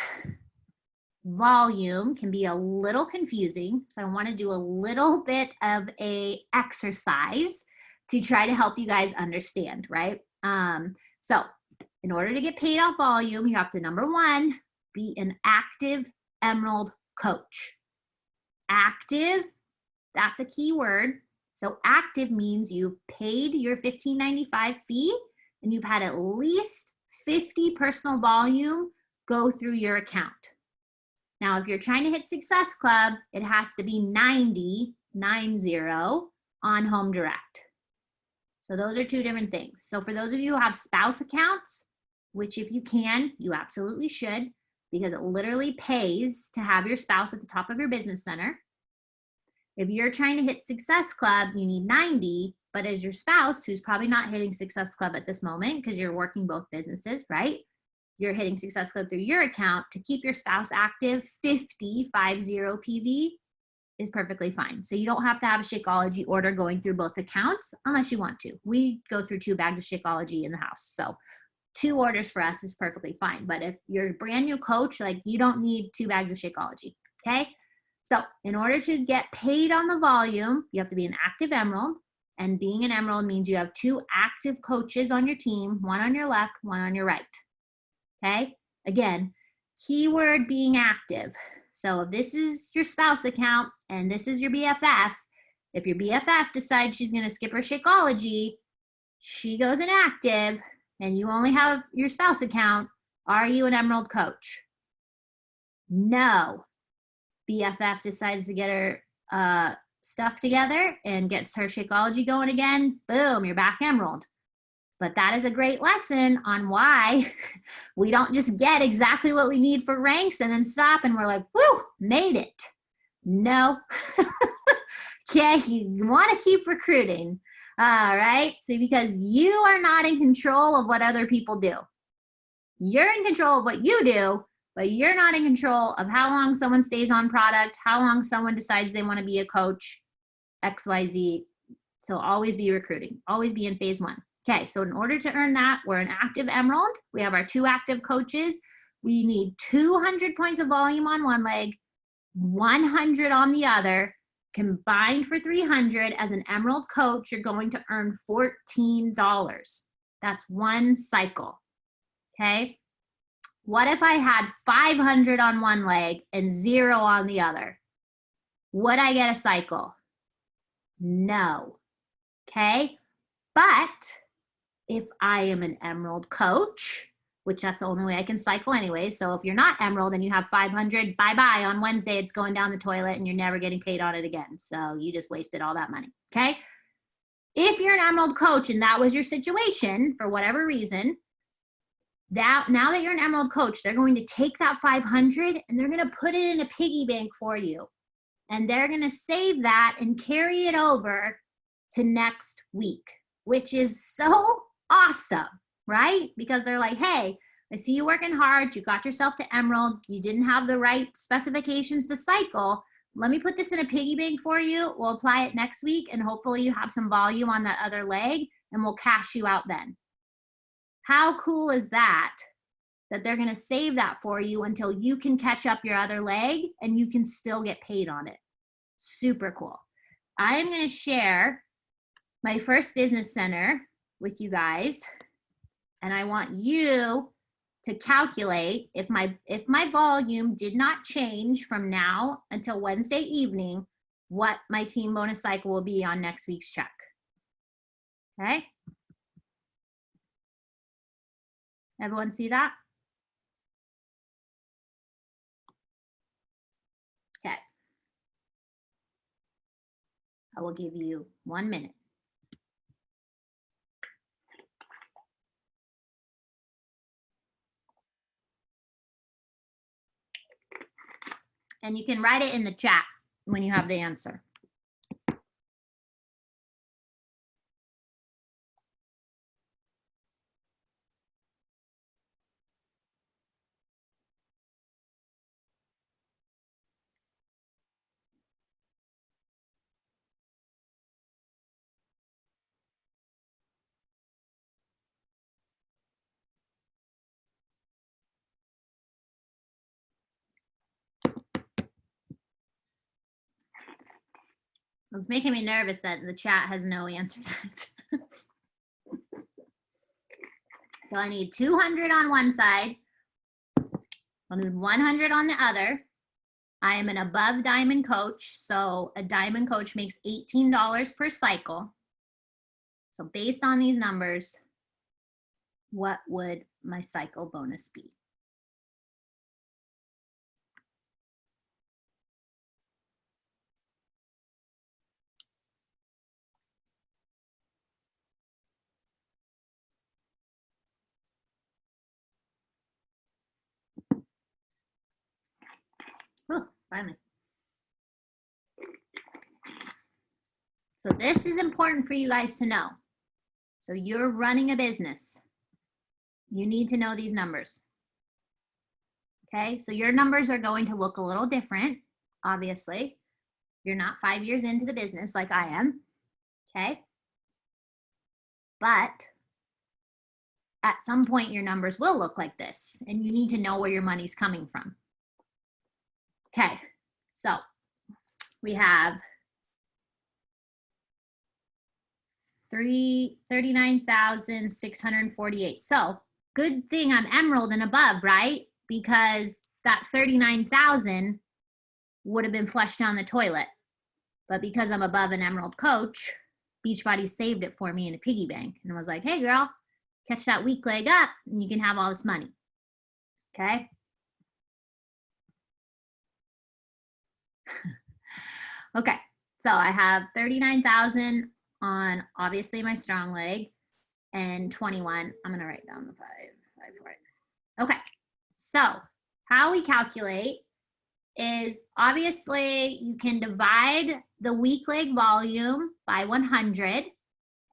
volume can be a little confusing. So I want to do a little bit of a exercise to try to help you guys understand, right? So in order to get paid off volume, you have to, number one, be an active Emerald coach. Active, that's a key word. So active means you've paid your $15.95 fee and you've had at least 50 personal volume go through your account. Now, if you're trying to hit Success Club, it has to be 90 on Home Direct. So those are two different things. So for those of you who have spouse accounts, which if you can, you absolutely should, because it literally pays to have your spouse at the top of your business center. If you're trying to hit Success Club, you need 90, but as your spouse, who's probably not hitting Success Club at this moment because you're working both businesses, right? You're hitting Success Club through your account. To keep your spouse active, 50 PV is perfectly fine. So you don't have to have a Shakeology order going through both accounts unless you want to. We go through 2 bags of Shakeology in the house. So 2 orders for us is perfectly fine. But if you're a brand new coach, like you don't need 2 bags of Shakeology, okay? So in order to get paid on the volume, you have to be an active Emerald. And being an Emerald means you have 2 active coaches on your team, one on your left, one on your right. Okay? Again, keyword being active. So if this is your spouse account and this is your BFF, if your BFF decides she's going to skip her Shakeology, she goes inactive, and you only have your spouse account, are you an Emerald coach? No. BFF decides to get her stuff together and gets her Shakeology going again, boom, you're back Emerald. But that is a great lesson on why we don't just get exactly what we need for ranks and then stop and we're like, whoo, made it. No. Okay, you want to keep recruiting. All right, so because you are not in control of what other people do. You're in control of what you do, but you're not in control of how long someone stays on product, how long someone decides they want to be a coach, XYZ. So always be recruiting, always be in phase 1. Okay, so in order to earn that, we're an active Emerald. We have our 2 active coaches. We need 200 points of volume on one leg, 100 on the other, combined for 300. As an Emerald coach, you're going to earn $14. That's one cycle, okay? What if I had 500 on one leg and 0 on the other? Would I get a cycle? No, okay? But if I am an Emerald coach, which that's the only way I can cycle anyway. So if you're not Emerald and you have 500, bye-bye. On Wednesday, it's going down the toilet and you're never getting paid on it again. So you just wasted all that money, okay? If you're an Emerald coach and that was your situation for whatever reason, now that you're an Emerald coach, they're going to take that 500 and they're going to put it in a piggy bank for you. And they're going to save that and carry it over to next week, which is so awesome, right? Because they're like, hey, I see you working hard. You got yourself to Emerald. You didn't have the right specifications to cycle. Let me put this in a piggy bank for you. We'll apply it next week and hopefully you have some volume on that other leg and we'll cash you out then. How cool is that? That they're going to save that for you until you can catch up your other leg and you can still get paid on it. Super cool. I am going to share my first business center with you guys. And I want you to calculate if my volume did not change from now until Wednesday evening, what my team bonus cycle will be on next week's check. Okay? Everyone see that? Okay. I will give you 1 minute. And you can write it in the chat when you have the answer. It's making me nervous that the chat has no answers. So I need 200 on one side. I need 100 on the other. I am an above diamond coach. So a diamond coach makes $18 per cycle. So based on these numbers, what would my cycle bonus be? Oh, finally. So this is important for you guys to know. So you're running a business. You need to know these numbers. Okay, so your numbers are going to look a little different, obviously. You're not 5 years into the business like I am, okay? But at some point, your numbers will look like this, and you need to know where your money's coming from. Okay, so we have 39,648. So good thing I'm Emerald and above, right? Because that 39,000 would have been flushed down the toilet. But because I'm above an Emerald coach, Beachbody saved it for me in a piggy bank and was like, hey girl, catch that weak leg up and you can have all this money. Okay. Okay, so I have 39,000 on obviously my strong leg and 21. I'm gonna write down the five for it. Okay, so how we calculate is obviously you can divide the weak leg volume by 100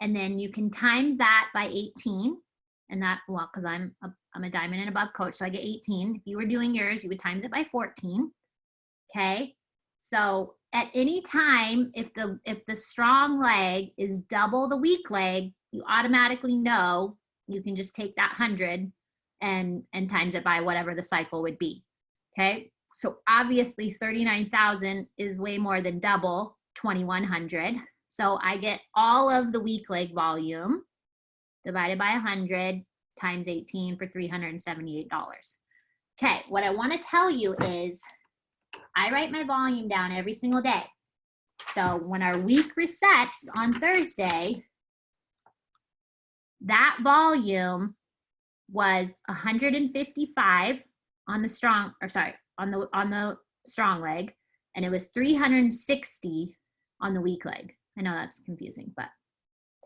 and then you can times that by 18 and that, well, because I'm a diamond and above coach, so I get 18. If you were doing yours, you would times it by 14. Okay, so at any time, if the strong leg is double the weak leg, you automatically know you can just take that 100 and times it by whatever the cycle would be. Okay, so obviously 39,000 is way more than double 2,100. So I get all of the weak leg volume divided by 100 times 18 for $378. Okay, what I want to tell you is I write my volume down every single day. So when our week resets on Thursday, that volume was 155 on the strong, or sorry, on the strong leg, and it was 360 on the weak leg. I know that's confusing, but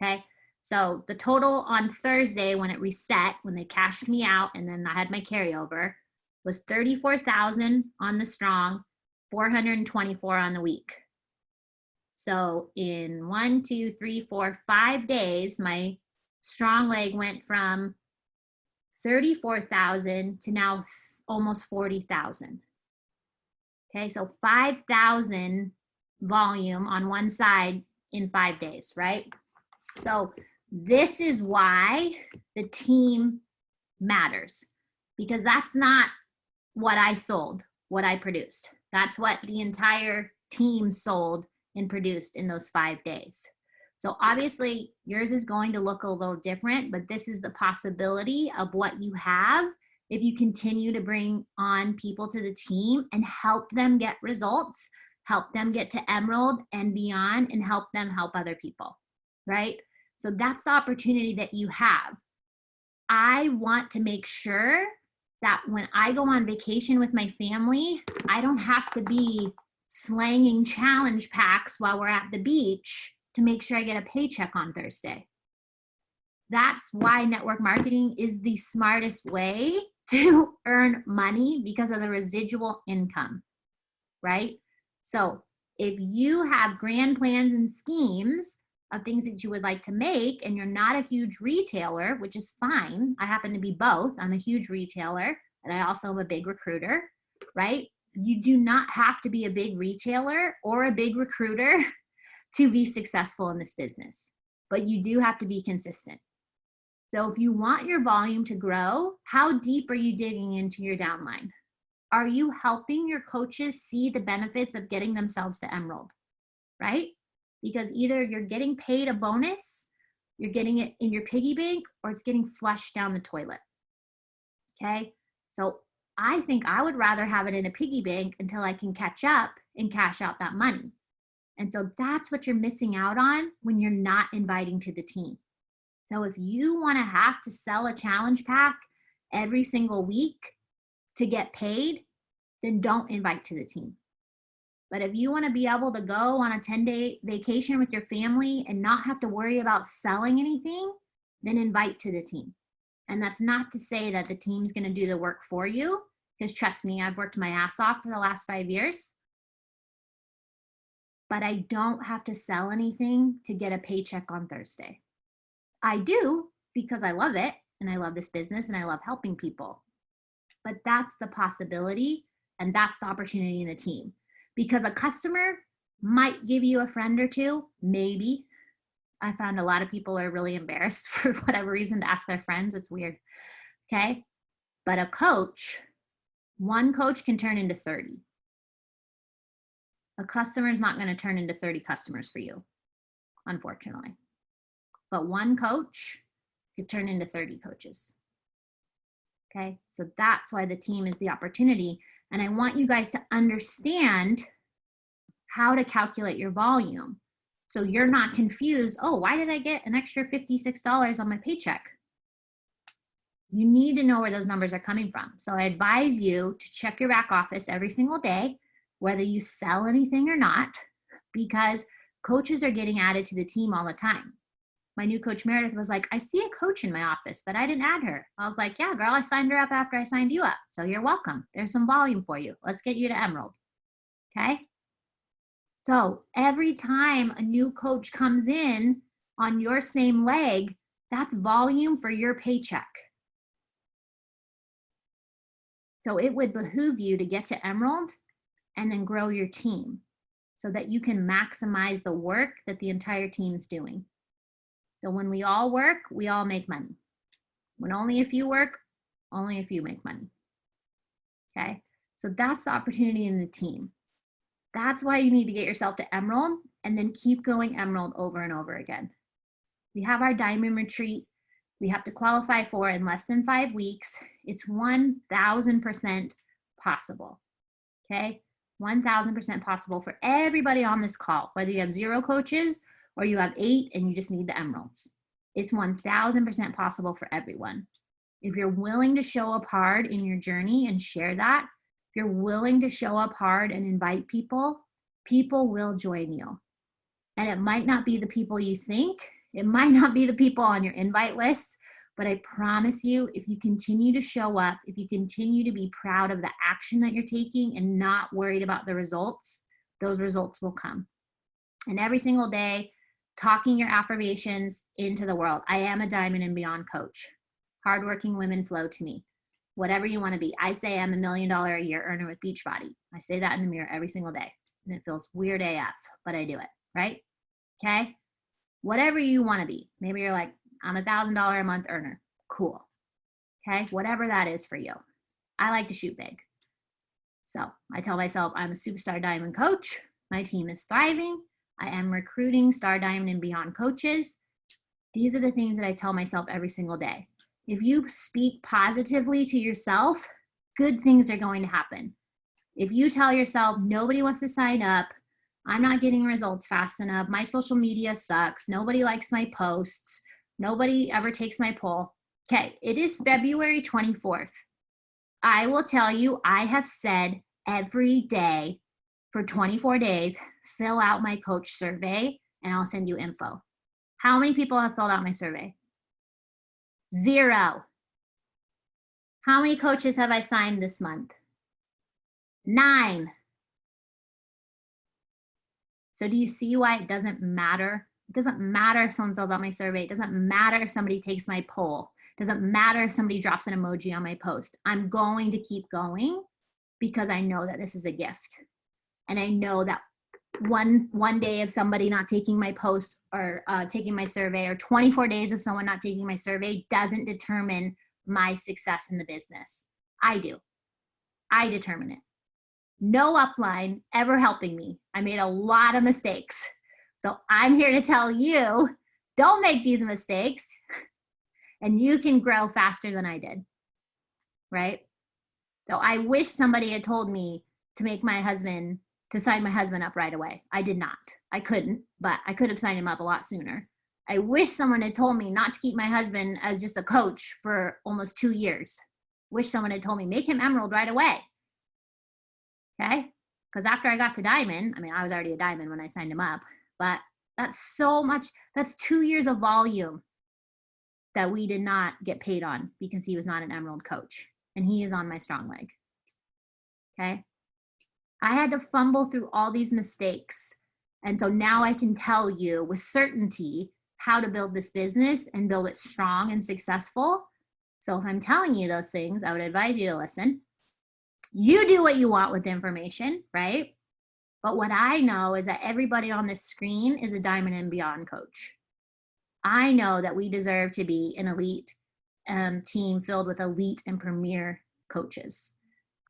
okay. So the total on Thursday when it reset, when they cashed me out and then I had my carryover, was 34,000 on the strong, 424 on the weak. So in 1, 2, 3, 4, 5 days, my strong leg went from 34,000 to now almost 40,000. Okay, so 5,000 volume on one side in 5 days, right? So this is why the team matters, because that's not what I sold, what I produced. That's what the entire team sold and produced in those 5 days. So obviously yours is going to look a little different, but this is the possibility of what you have if you continue to bring on people to the team and help them get results, help them get to Emerald and beyond, and help them help other people, right? So that's the opportunity that you have. I want to make sure that when I go on vacation with my family, I don't have to be slanging challenge packs while we're at the beach to make sure I get a paycheck on Thursday. That's why network marketing is the smartest way to earn money, because of the residual income, right? So if you have grand plans and schemes of things that you would like to make, and you're not a huge retailer, which is fine. I happen to be both. I'm a huge retailer, and I also am a big recruiter, right? You do not have to be a big retailer or a big recruiter to be successful in this business, but you do have to be consistent. So if you want your volume to grow, how deep are you digging into your downline? Are you helping your coaches see the benefits of getting themselves to Emerald, right? Because either you're getting paid a bonus, you're getting it in your piggy bank, or it's getting flushed down the toilet, okay? So I think I would rather have it in a piggy bank until I can catch up and cash out that money. And so that's what you're missing out on when you're not inviting to the team. So if you want to have to sell a challenge pack every single week to get paid, then don't invite to the team. But if you want to be able to go on a 10-day vacation with your family and not have to worry about selling anything, then invite to the team. And that's not to say that the team's going to do the work for you, because trust me, I've worked my ass off for the last 5 years. But I don't have to sell anything to get a paycheck on Thursday. I do, because I love it, and I love this business, and I love helping people. But that's the possibility, and that's the opportunity in the team. Because a customer might give you a friend or two, maybe. I found a lot of people are really embarrassed for whatever reason to ask their friends. It's weird, okay? But a coach, one coach can turn into 30. A customer is not going to turn into 30 customers for you, unfortunately. But one coach could turn into 30 coaches. Okay, so that's why the team is the opportunity. And I want you guys to understand how to calculate your volume, so you're not confused. Oh, why did I get an extra $56 on my paycheck? You need to know where those numbers are coming from. So I advise you to check your back office every single day, whether you sell anything or not, because coaches are getting added to the team all the time. My new coach Meredith was like, I see a coach in my office, but I didn't add her. I was like, yeah, girl, I signed her up after I signed you up. So you're welcome. There's some volume for you. Let's get you to Emerald. Okay. So every time a new coach comes in on your same leg, that's volume for your paycheck. So it would behoove you to get to Emerald and then grow your team so that you can maximize the work that the entire team is doing. So when we all work, we all make money. When only a few work, only a few make money. Okay, so that's the opportunity in the team. That's why you need to get yourself to Emerald and then keep going Emerald over and over again. We have our diamond retreat. We have to qualify for in less than 5 weeks. It's 1,000% possible. Okay, 1,000% possible for everybody on this call, whether you have 0 coaches or you have 8 and you just need the Emeralds. It's 1,000% possible for everyone. If you're willing to show up hard in your journey and share that, if you're willing to show up hard and invite people, people will join you. And it might not be the people you think. It might not be the people on your invite list, but I promise you, if you continue to show up, if you continue to be proud of the action that you're taking and not worried about the results, those results will come. And every single day, talking your affirmations into the world. I am a diamond and beyond coach. Hardworking women flow to me. Whatever you want to be. I say I'm $1 million a year earner with Beachbody. I say that in the mirror every single day. And it feels weird AF, but I do it, right? Okay? Whatever you want to be. Maybe you're like, I'm $1,000 a month earner. Cool. Okay? Whatever that is for you. I like to shoot big. So I tell myself I'm a superstar diamond coach. My team is thriving. I am recruiting star diamond and beyond coaches. These are the things that I tell myself every single day. If you speak positively to yourself, good things are going to happen. If you tell yourself nobody wants to sign up, I'm not getting results fast enough, my social media sucks, nobody likes my posts, nobody ever takes my poll. Okay, it is February 24th. I will tell you, I have said every day for 24 days, fill out my coach survey and I'll send you info. How many people have filled out my survey? 0. How many coaches have I signed this month? 9. So do you see why it doesn't matter? It doesn't matter if someone fills out my survey. It doesn't matter if somebody takes my poll. It doesn't matter if somebody drops an emoji on my post. I'm going to keep going because I know that this is a gift. And I know that one day of somebody not taking my post or taking my survey, or 24 days of someone not taking my survey doesn't determine my success in the business. I do. I determine it. No upline ever helping me. I made a lot of mistakes. So I'm here to tell you, don't make these mistakes and you can grow faster than I did, right? So I wish somebody had told me to sign my husband up right away. I did not. I couldn't, but I could have signed him up a lot sooner. I wish someone had told me not to keep my husband as just a coach for almost 2 years. Wish someone had told me, make him emerald right away. Okay? Because after I got to diamond, I was already a diamond when I signed him up, but that's so much, that's 2 years of volume that we did not get paid on because he was not an emerald coach and he is on my strong leg. Okay? I had to fumble through all these mistakes. And so now I can tell you with certainty how to build this business and build it strong and successful. So if I'm telling you those things, I would advise you to listen. You do what you want with the information, right? But what I know is that everybody on this screen is a diamond and beyond coach. I know that we deserve to be an elite team filled with elite and premier coaches.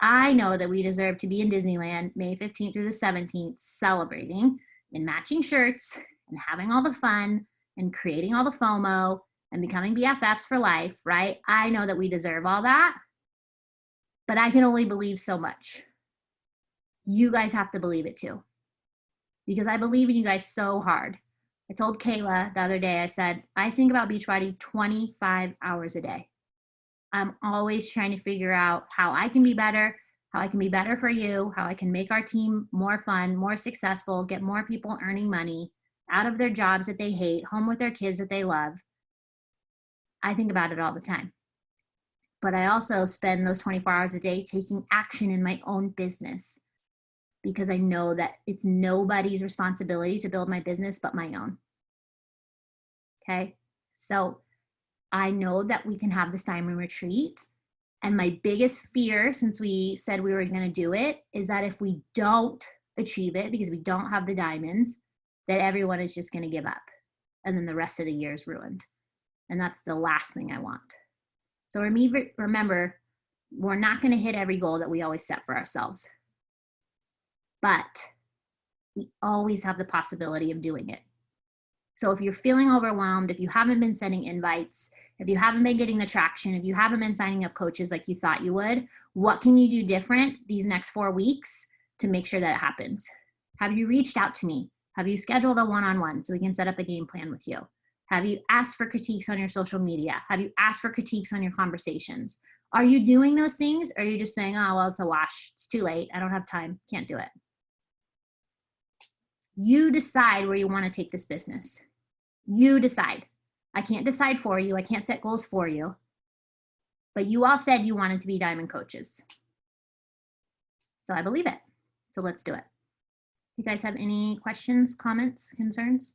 I know that we deserve to be in Disneyland May 15th through the 17th, celebrating in matching shirts and having all the fun and creating all the FOMO and becoming BFFs for life, right? I know that we deserve all that, but I can only believe so much. You guys have to believe it too, because I believe in you guys so hard. I told Kayla the other day, I said, I think about Beachbody 25 hours a day. I'm always trying to figure out how I can be better, how I can be better for you, how I can make our team more fun, more successful, get more people earning money out of their jobs that they hate, home with their kids that they love. I think about it all the time. But I also spend those 24 hours a day taking action in my own business because I know that it's nobody's responsibility to build my business but my own. Okay? So I know that we can have this diamond retreat. And my biggest fear, since we said we were going to do it, is that if we don't achieve it because we don't have the diamonds, that everyone is just going to give up. And then the rest of the year is ruined. And that's the last thing I want. So remember, we're not going to hit every goal that we always set for ourselves. But we always have the possibility of doing it. So if you're feeling overwhelmed, if you haven't been sending invites, if you haven't been getting the traction, if you haven't been signing up coaches like you thought you would, what can you do different these next 4 weeks to make sure that it happens? Have you reached out to me? Have you scheduled a one-on-one so we can set up a game plan with you? Have you asked for critiques on your social media? Have you asked for critiques on your conversations? Are you doing those things? Or are you just saying, oh, well, it's a wash. It's too late. I don't have time. Can't do it. You decide where you want to take this business. You decide. I can't decide for you. I can't set goals for you. But you all said you wanted to be diamond coaches. So I believe it. So let's do it. You guys have any questions, comments, concerns?